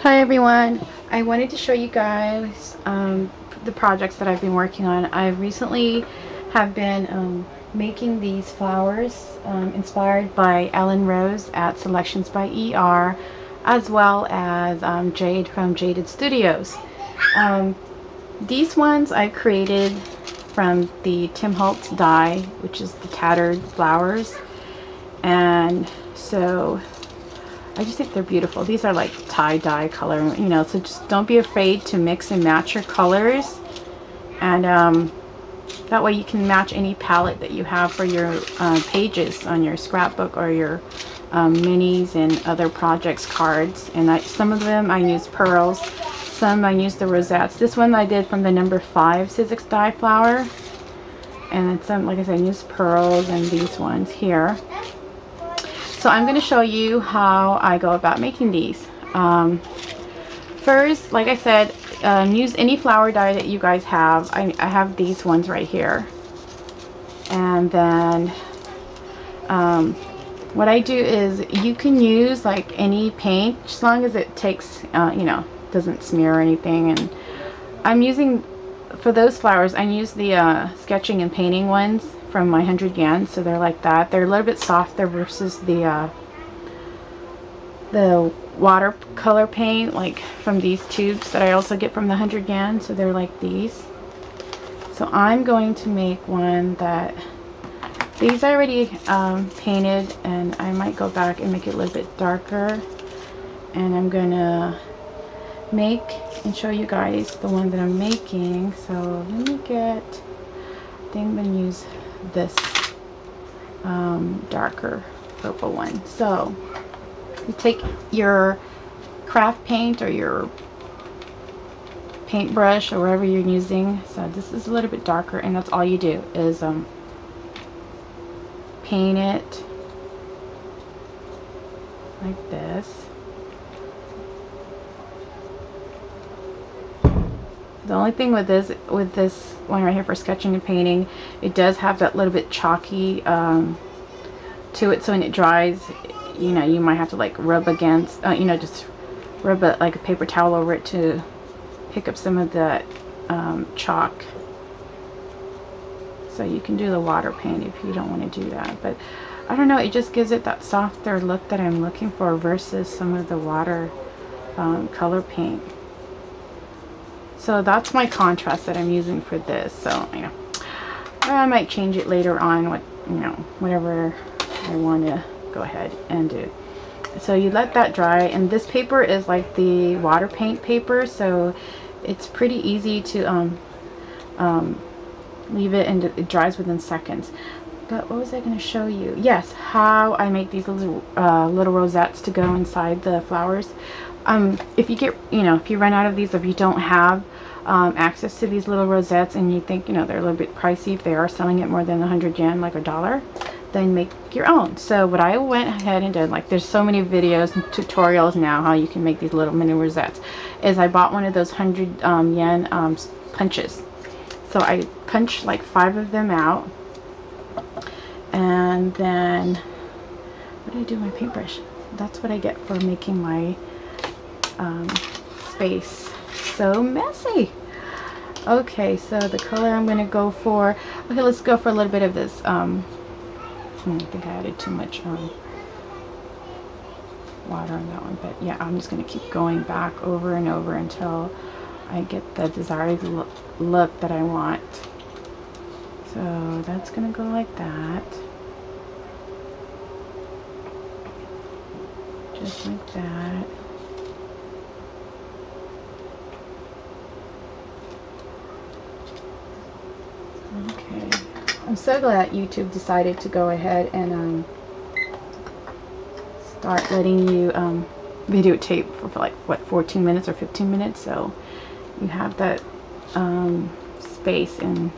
Hi everyone, I wanted to show you guys the projects that I've been working on. I recently have been making these flowers inspired by Ellen Rose at SELECTIONSBYER, as well as Jade from JADEDSTUDIOS. These ones I created from the Tim Holtz die, which is the tattered flowers, and so I just think they're beautiful. These are like tie-dye color, you know, so just don't be afraid to mix and match your colors, and that way you can match any palette that you have for your pages on your scrapbook or your minis and other projects cards. And some of them I use pearls, some I use the rosettes. This one I did from the number 5 Sizzix die flower, and then some, like I said, I use pearls, and these ones here. So I'm going to show you how I go about making these. First, like I said, use any flower dye that you guys have. I have these ones right here. And then what I do is you can use like any paint, as long as it takes, you know, doesn't smear or anything. And I'm using, for those flowers, I use the sketching and painting ones from my 100 yen, so they're like that. They're a little bit softer versus the watercolor paint, like from these tubes that I also get from the 100 yen, so they're like these. So I'm going to make one that, these I already painted, and I might go back and make it a little bit darker, and I'm gonna make and show you guys the one that I'm making. So let me get, I think I'm gonna use this darker purple one. So you take your craft paint or your paintbrush or whatever you're using. So this is a little bit darker, and that's all you do is paint it like this. The only thing with this one right here for sketching and painting, it does have that little bit chalky to it, so when it dries, you know, you might have to like rub against, you know, just rub like a paper towel over it to pick up some of that chalk. So you can do the water paint if you don't want to do that, but I don't know, it just gives it that softer look that I'm looking for versus some of the water color paint. So that's my contrast that I'm using for this. So, you know, I might change it later on, you know, whatever I want to go ahead and do. So you let that dry, and this paper is like the water paint paper, so it's pretty easy to leave it, and it dries within seconds. But what was I going to show you? Yes, how I make these little rosettes to go inside the flowers. If you get, you know, if you run out of these, if you don't have access to these little rosettes, and you think, you know, they're a little bit pricey, if they are selling it more than 100 yen, like $1, then make your own. So what I went ahead and did, like there's so many videos and tutorials now how you can make these little mini rosettes, is I bought one of those 100 yen punches. So I punched like 5 of them out, and then what do I do with my paintbrush? That's what I get for making my space so messy. Okay, so the color I'm going to go for, okay, let's go for a little bit of this, I think I added too much water on that one, but yeah, I'm just going to keep going back over and over until I get the desired look that I want. So that's going to go like that, just like that. Okay, I'm so glad YouTube decided to go ahead and start letting you videotape for like, what, 14 minutes or 15 minutes, so you have that space and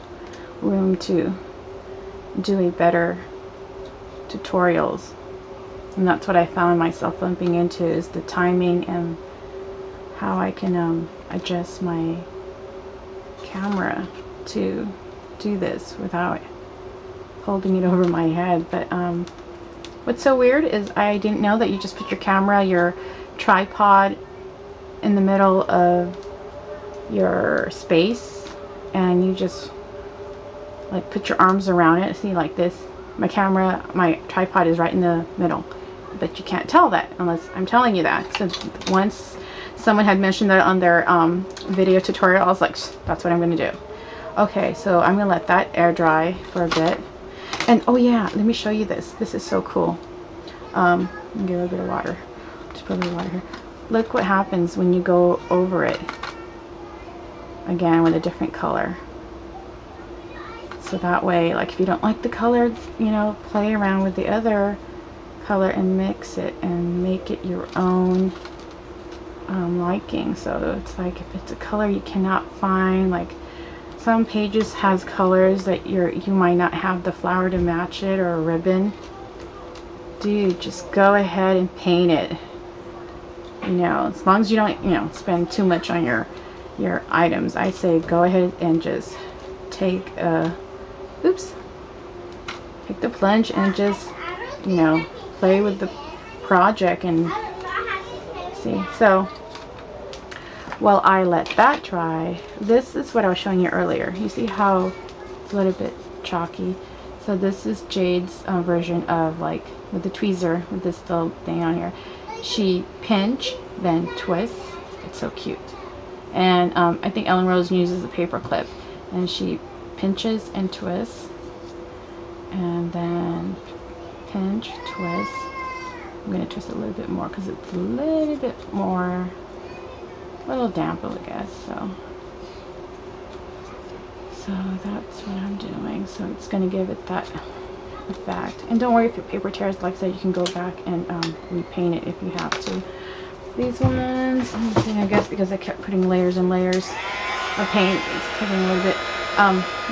room to do a better tutorials. And that's what I found myself bumping into, is the timing and how I can adjust my camera to do this without holding it over my head. But what's so weird is I didn't know that you just put your camera, your tripod in the middle of your space, and you just like put your arms around it. See, like this. My tripod is right in the middle, but you can't tell that unless I'm telling you that. So once someone had mentioned that on their video tutorial, I was like, that's what I'm going to do. Okay, so I'm going to let that air dry for a bit. And oh yeah, let me show you this. This is so cool. Let me get a little bit of water. Just put a little water here. Look what happens when you go over it again with a different color. So that way, like if you don't like the color, you know, play around with the other color and mix it and make it your own liking. So it's like if it's a color you cannot find, like some pages has colors that you might not have the flower to match it, or a ribbon. Dude, just go ahead and paint it. You know, as long as you don't, you know, spend too much on your items, I say go ahead and just take a take the plunge and just, you know, play with the project and see. So while I let that dry, this is what I was showing you earlier. You see how it's a little bit chalky. So this is Jade's version of, like, with the tweezer, with this little thing on here. She pinch, then twist. It's so cute. And I think Ellen Rose uses a paper clip, and she pinches and twists, and then pinch, twist. I'm going to twist it a little bit more because it's a little bit more, a little damp, I guess. So that's what I'm doing. So it's going to give it that effect. And don't worry if your paper tears. Like I said, you can go back and repaint it if you have to. These ones, I guess because I kept putting layers and layers of paint, it's taking a little bit.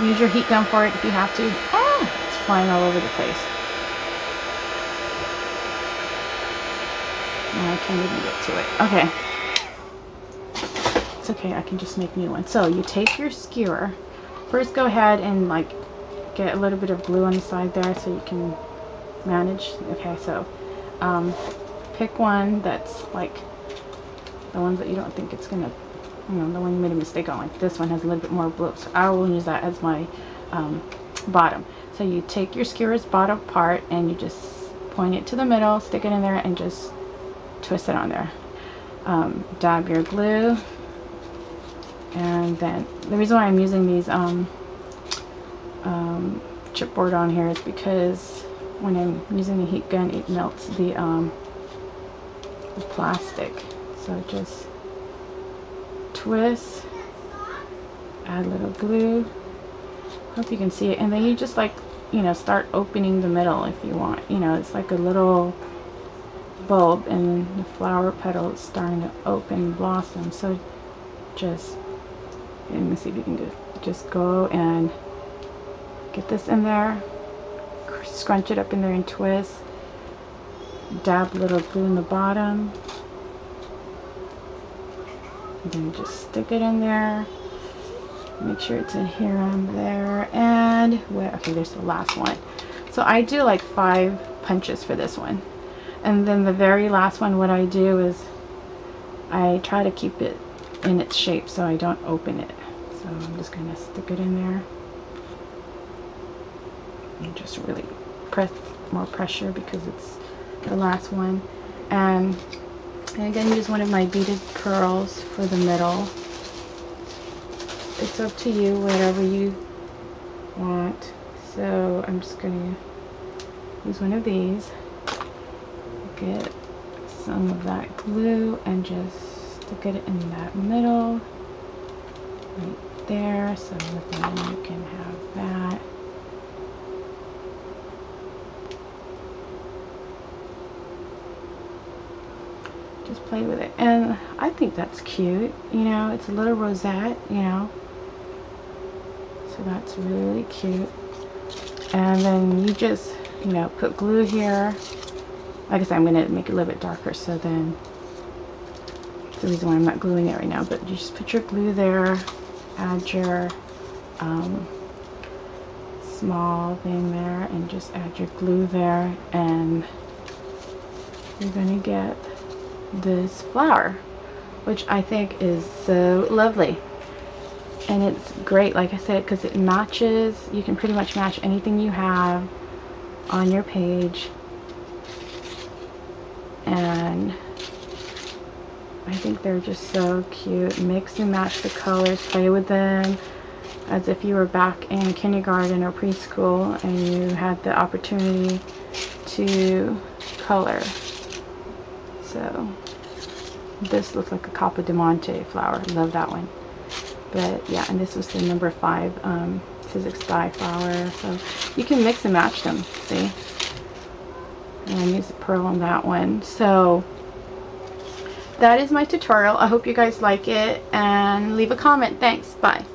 Use your heat gun for it if you have to. It's flying all over the place. I can't even get to it. Okay. It's okay, I can just make new ones. So you take your skewer. First go ahead and like get a little bit of glue on the side there so you can manage. Okay, so pick one that's like the ones that you don't think it's gonna, you know, the one you made a mistake on. Like this one has a little bit more blue, so I will use that as my bottom. So you take your skewer's bottom part and you just point it to the middle, stick it in there, and just twist it on there. Dab your glue, and then the reason why I'm using these chipboard on here is because when I'm using the heat gun, it melts the plastic. So just twist, add a little glue. Hope you can see it, and then you just, like, you know, start opening the middle if you want. You know, it's like a little bulb, and the flower petal is starting to open, blossom. So just, let me see if you can do it. Just go and get this in there, scrunch it up in there and twist. Dab a little glue in the bottom, and then just stick it in there. Make sure it's in here and there, and okay, there's the last one. So I do like 5 punches for this one, and then the very last one, what I do is I try to keep it in its shape so I don't open it. So I'm just gonna stick it in there and just really press more pressure because it's the last one. And again, use one of my beaded pearls for the middle. It's up to you, whatever you want. So I'm just going to use one of these, get some of that glue, and just stick it in that middle right there, so then you can have that. Just play with it, and I think that's cute. You know, it's a little rosette, you know, so that's really cute. And then you just, you know, put glue here. Like I said, I'm going to make it a little bit darker, so then that's the reason why I'm not gluing it right now. But you just put your glue there, add your small thing there, and just add your glue there, and you're going to get this flower. which I think is so lovely. And it's great, like I said, because it matches. You can pretty much match anything you have on your page. And I think they're just so cute. Mix and match the colors, play with them as if you were back in kindergarten or preschool and you had the opportunity to color. So this looks like a Capo di Monte flower. Love that one. But yeah, and this was the number 5 Physics By flower. So you can mix and match them, see? And I used the pearl on that one. So that is my tutorial. I hope you guys like it, and leave a comment. Thanks. Bye.